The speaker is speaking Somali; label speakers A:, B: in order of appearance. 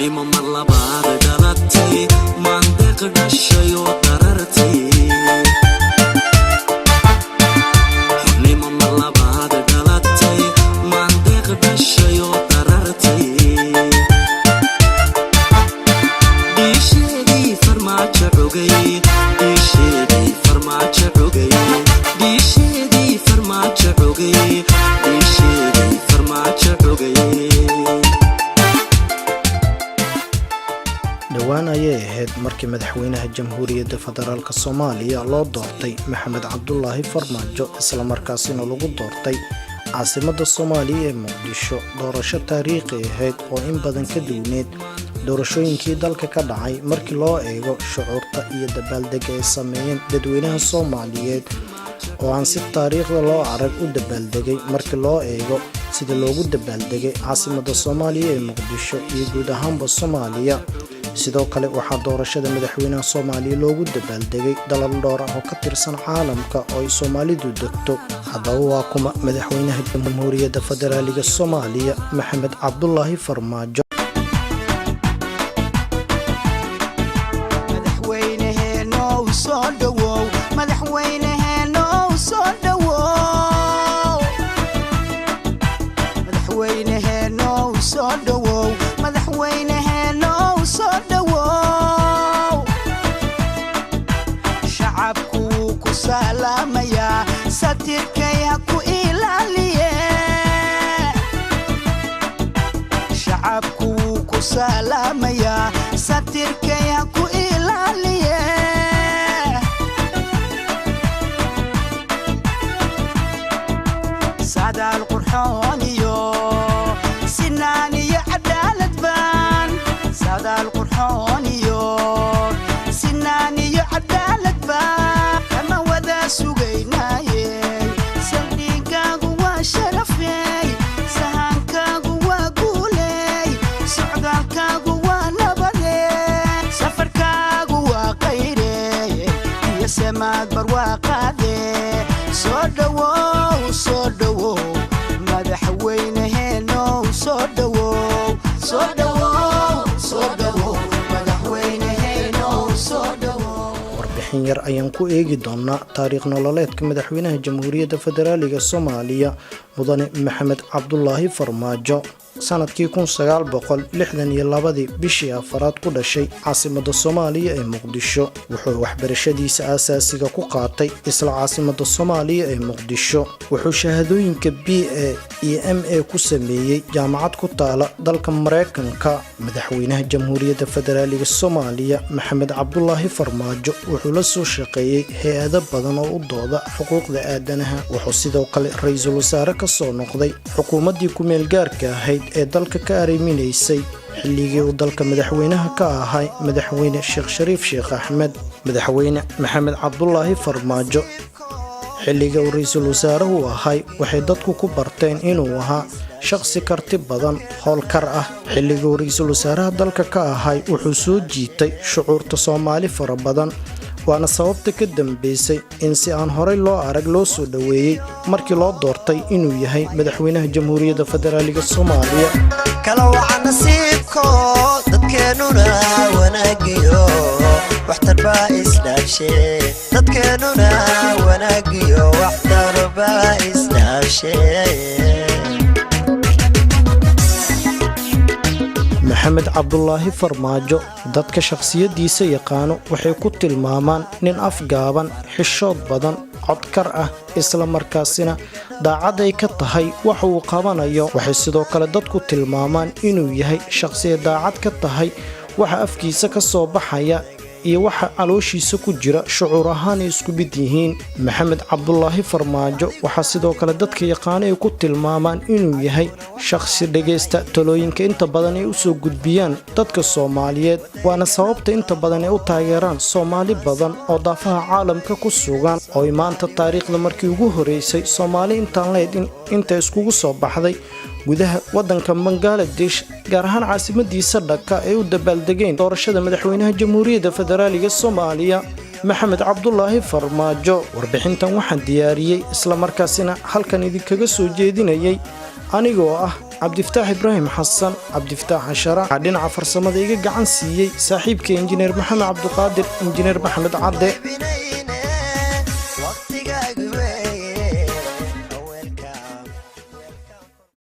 A: nimo mar labaad dhalatay mandeeq dhashay oo darartay nimo mar labaad dhalatay mandeeq dhashay oo darartay dishedii farmaajo rogay dishedii farmaajo rogay dishedii farmaajo rogay dishedii farmaajo rogay
B: dhawaan ayay ahayd markii madaxweynaha jamhuuriyadda federaalka Soomaaliya loo doortay Maxamed Cabdullaahi Farmaajo isla markaasina lagu doortay caasimadda Soomaaliya ee Muqdisho doorasho taariikhi ahayd oo in badan ka duwaneed doorashooyinkii dalka ka dhacay markii loo eego shucuurta iyo dabaaldega ay sameeyeen dadweynaha Soomaaliyeed oo aan si taariikhda loo arag u dabaaldegay markii loo eego sida loogu dabaaldegay caasimadda Soomaaliya ee Muqdisho iyo guud ahaanba Soomaaliya sidoo kale waxaa doorashada madaxweynaha Soomaaliya loogu dabaaldegay dalal dhowr ah oo ka tirsan caalamka oo ay Soomaalidu degto haddaba waa kuma madaxweynaha jamhuuriyadda federaalka Soomaaliya Maxamed Cabdullaahi Farmaajo
C: سلاميا سترك يا كو إلالية سادة القرحانيو سناني عدالة بان سادة القرحانيو سناني عدالة بان أما وذا سوغيناي سلديقا قوى شرفي سهانكا قوى قولي سعدالكاغو ونبدي سفركاغو وقيري يا سماد برواقادي صدوو مدحوينه هينو صدوو مدحوينه هينو صدوو
B: warbixin yar ayaan ku eegi doonaa taariikh nololeedka madaxweynaha jamhuuriyadda federaalka Soomaaliya mudane Maxamed Cabdullaahi Farmaajo sanadkii 1962 bishii afraad ku dhashay caasimadda Soomaaliya ee Muqdisho wuxuu waxbarashadiisa aasaasiga ku qaatay isla caasimadda Soomaaliya ee Muqdisho wuxuu shahaadooyinka BA iyo MA ku sameeyay jaamacad ku taala dalka Mareykanka madaxweynaha jamhuuriyadda federaalka Soomaaliya Maxamed Cabdullaahi Farmaajo wuxuu la soo shaqeeyay hay'ado badan oo u dooda xuquuqda aadanaha wuxuu sidoo kale ra'iisul wasaare ka soo noqday xukuumaddii ku meel gaarka ahayd ee dalka ka ariminaysay xilligii uu dalka madaxweynaha ka ahaa madaxweyne Sheekh Shariif Sheekh Axmed madaxweyne Maxamed Cabdullaahi Farmaajo xilligii uu ra'iisul wasaaruhu ahaa waxay dadku ku barteen inuu ahaa shakhsi karti badan howlkar ah xilligii uu ra'iisul wasaaraha dalka ka ahaa wuxuu soo jiitay shucuurta Soomaali fara badan waana sababta ka dambeysay in si aan horey loo arag loo soo dhaweeyay markii loo doortay inuu yahay madaxweynaha jamhuuriyadda federaalka Soomaaliya
D: kala waxa nasiibko dadkeenuna wanaagiyo waxtar baa isdhaafshay dadkeenuna wanaagiyo waxtar baa isdhaafshay
B: Maxamed Cabdullaahi Farmaajo dadka shakhsiyadiisa yaqaano waxay ku tilmaamaan nin afgaaban xishood badan codkar ah isla markaasina daacad ay ka tahay wax uu qabanayo waxay sidoo kale dadku tilmaamaan inuu yahay shakhsiyad daacad ka tahay waxa afkiisa ka soo baxaya iyo waxa calooshiisa ku jira shucuur ahaan isku mid yihiin Maxamed Cabdullaahi Farmaajo waxa sidoo kale dadka yaqaan ay ku tilmaamaan inuu yahay shakhsi dhageysta talooyinka inta badan ay u soo gudbiyaan dadka Soomaaliyeed waana sababta inta badan ay u taageeraan Soomaali badan oo daafaha caalamka ku sugan oo maanta taariikhda markii ugu horeysay Soomaali inta iskugu soo baxday gudaha wadanka Bangladesh gaar ahaan caasimadiisa Dhaka ay u dabaaldegeen doorashada madaxweynaha jamhuuriyadda federaalka Soomaaliya Maxamed Cabdullaahi Farmaajo warbixintan waxaan diyaariyay isla markaasina halkan idinkaga soo jeedinayay anigoo ah cabdifataax ibraahim xasan cabdifataax ashara dhinaca farsamada iga gacan siiyey saaxiibka injineer maxamed cabduqaadir injineer maxamed cadde
D: waqtigaagu wey